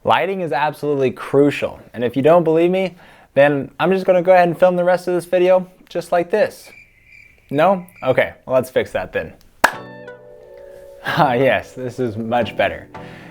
Lighting is absolutely crucial, and if you don't believe me, then I'm just going to go ahead and film the rest of this video just like this. No? Okay, well, let's fix that then. Ah, yes, this is much better.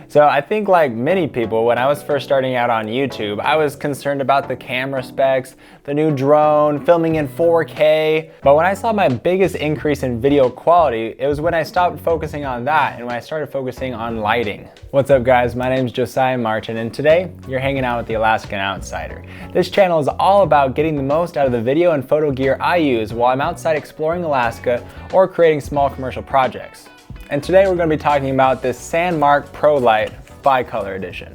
So I think like many people, when I was first starting out on YouTube, I was concerned about the camera specs, the new drone, filming in 4K. But when I saw my biggest increase in video quality, it was when I stopped focusing on that and when I started focusing on lighting. What's up guys, my name is Josiah Martin and today you're hanging out with the Alaskan Outsider. This channel is all about getting the most out of the video and photo gear I use while I'm outside exploring Alaska or creating small commercial projects. And today we're going to be talking about this Sandmarc Prolight Bi-Light Edition.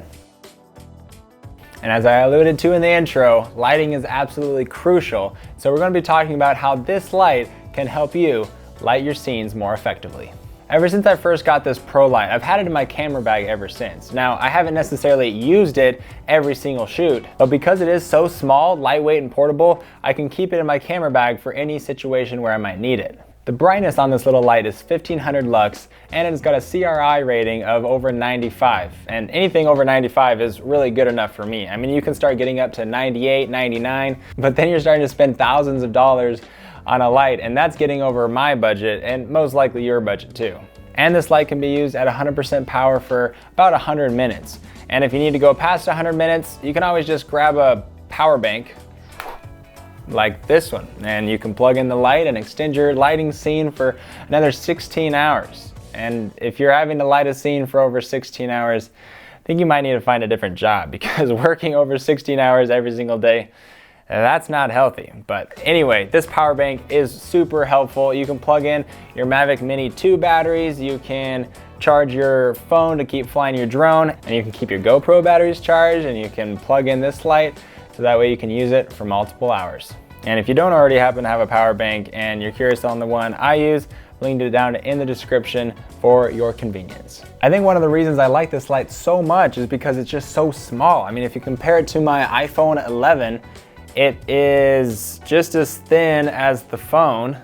And as I alluded to in the intro, lighting is absolutely crucial, so we're going to be talking about how this light can help you light your scenes more effectively. Ever since I first got this Prolight, I've had it in my camera bag ever since. Now, I haven't necessarily used it every single shoot, but because it is so small, lightweight, and portable, I can keep it in my camera bag for any situation where I might need it. The brightness on this little light is 1500 lux and it's got a CRI rating of over 95. And anything over 95 is really good enough for me. I mean, you can start getting up to 98, 99, but then you're starting to spend thousands of dollars on a light, and that's getting over my budget and most likely your budget too. And this light can be used at 100% power for about 100 minutes. And if you need to go past 100 minutes, you can always just grab a power bank like this one, and you can plug in the light and extend your lighting scene for another 16 hours. And if you're having to light a scene for over 16 hours, I think you might need to find a different job, because working over 16 hours every single day, that's not healthy. But anyway, this power bank is super helpful. You can plug in your Mavic Mini 2 batteries, you can charge your phone to keep flying your drone, and you can keep your GoPro batteries charged, and you can plug in this light so that way you can use it for multiple hours. And if you don't already happen to have a power bank and you're curious on the one I use, linked it down in the description for your convenience. I think one of the reasons I like this light so much is because it's just so small. I mean, if you compare it to my iPhone 11, it is just as thin as the phone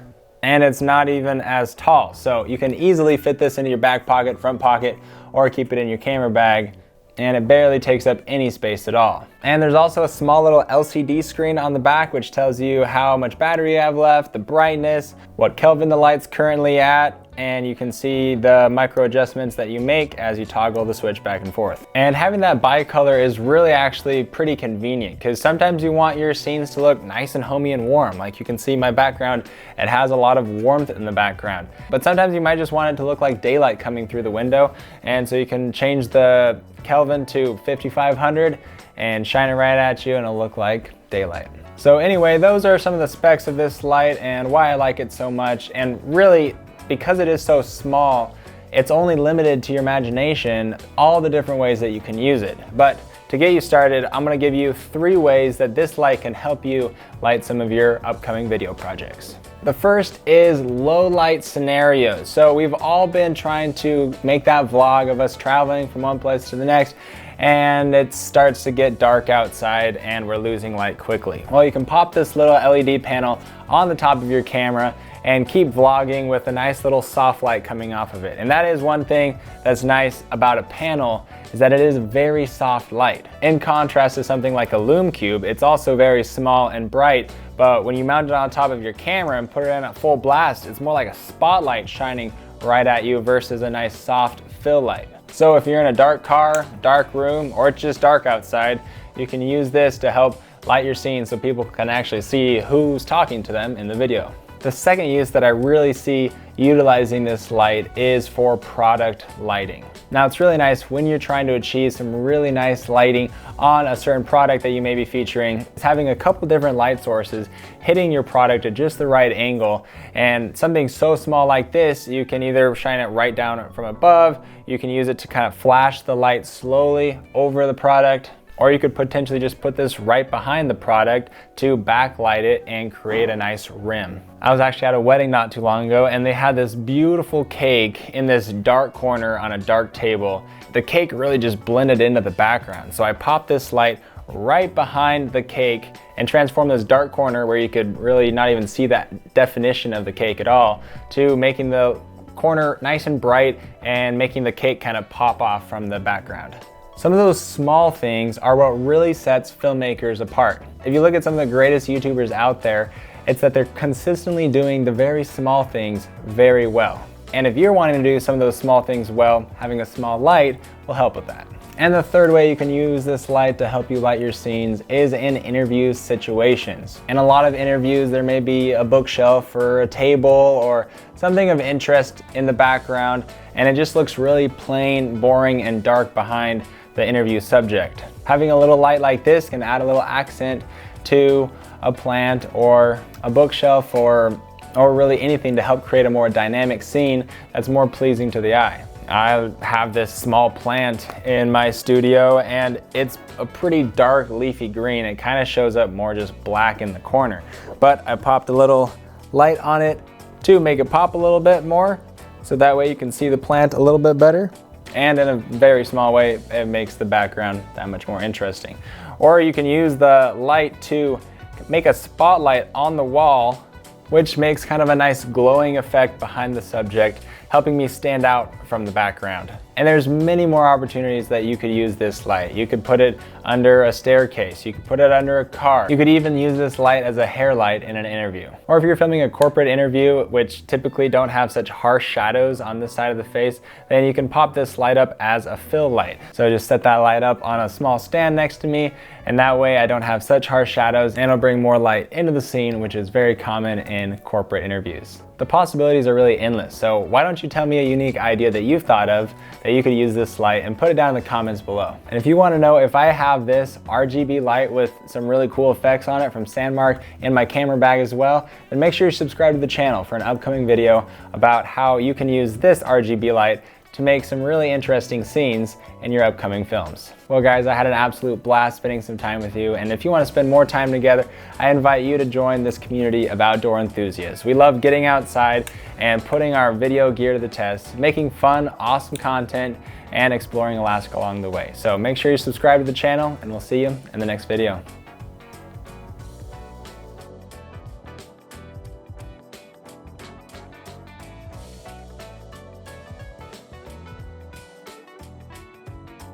and it's not even as tall. So you can easily fit this into your back pocket, front pocket, or keep it in your camera bag, and it barely takes up any space at all. And there's also a small little LCD screen on the back which tells you how much battery you have left, the brightness, what Kelvin the light's currently at, and you can see the micro adjustments that you make as you toggle the switch back and forth. And having that bicolor is really actually pretty convenient, because sometimes you want your scenes to look nice and homey and warm. Like you can see my background, it has a lot of warmth in the background. But sometimes you might just want it to look like daylight coming through the window, and so you can change the Kelvin to 5500 and shine it right at you and it'll look like daylight. So anyway, those are some of the specs of this light and why I like it so much. And really, because it is so small, it's only limited to your imagination, all the different ways that you can use it. But to get you started, I'm gonna give you 3 ways that this light can help you light some of your upcoming video projects. The first is low light scenarios. So we've all been trying to make that vlog of us traveling from one place to the next, and it starts to get dark outside and we're losing light quickly. Well, you can pop this little LED panel on the top of your camera and keep vlogging with a nice little soft light coming off of it. And that is one thing that's nice about a panel, is that it is very soft light. In contrast to something like a Lume Cube, it's also very small and bright, but when you mount it on top of your camera and put it in at full blast, it's more like a spotlight shining right at you versus a nice soft fill light. So if you're in a dark car, dark room, or it's just dark outside, you can use this to help light your scene so people can actually see who's talking to them in the video. The second use that I really see utilizing this light is for product lighting. Now it's really nice when you're trying to achieve some really nice lighting on a certain product that you may be featuring. It's having a couple different light sources hitting your product at just the right angle, and something so small like this, you can either shine it right down from above, you can use it to kind of flash the light slowly over the product, or you could potentially just put this right behind the product to backlight it and create a nice rim. I was actually at a wedding not too long ago and they had this beautiful cake in this dark corner on a dark table. The cake really just blended into the background. So I popped this light right behind the cake and transformed this dark corner where you could really not even see that definition of the cake at all, to making the corner nice and bright and making the cake kind of pop off from the background. Some of those small things are what really sets filmmakers apart. If you look at some of the greatest YouTubers out there, it's that they're consistently doing the very small things very well. And if you're wanting to do some of those small things well, having a small light will help with that. And the third way you can use this light to help you light your scenes is in interview situations. In a lot of interviews, there may be a bookshelf or a table or something of interest in the background, and it just looks really plain, boring, and dark behind the interview subject. Having a little light like this can add a little accent to a plant or a bookshelf or really anything to help create a more dynamic scene that's more pleasing to the eye. I have this small plant in my studio and it's a pretty dark leafy green. It kind of shows up more just black in the corner. But I popped a little light on it to make it pop a little bit more, so that way you can see the plant a little bit better. And in a very small way, it makes the background that much more interesting. Or you can use the light to make a spotlight on the wall, which makes kind of a nice glowing effect behind the subject, helping me stand out from the background. And there's many more opportunities that you could use this light. You could put it under a staircase, you could put it under a car. You could even use this light as a hair light in an interview. Or if you're filming a corporate interview, which typically don't have such harsh shadows on this side of the face, then you can pop this light up as a fill light. So just set that light up on a small stand next to me, and that way I don't have such harsh shadows and it'll bring more light into the scene, which is very common in corporate interviews. The possibilities are really endless, so why don't you tell me a unique idea that you've thought of that you could use this light, and put it down in the comments below. And if you want to know if I have this RGB light with some really cool effects on it from Sandmarc in my camera bag as well, then make sure you subscribe to the channel for an upcoming video about how you can use this RGB light to make some really interesting scenes in your upcoming films. Well guys, I had an absolute blast spending some time with you, and if you want to spend more time together, I invite you to join this community of outdoor enthusiasts. We love getting outside and putting our video gear to the test, making fun, awesome content, and exploring Alaska along the way. So make sure you subscribe to the channel, and we'll see you in the next video.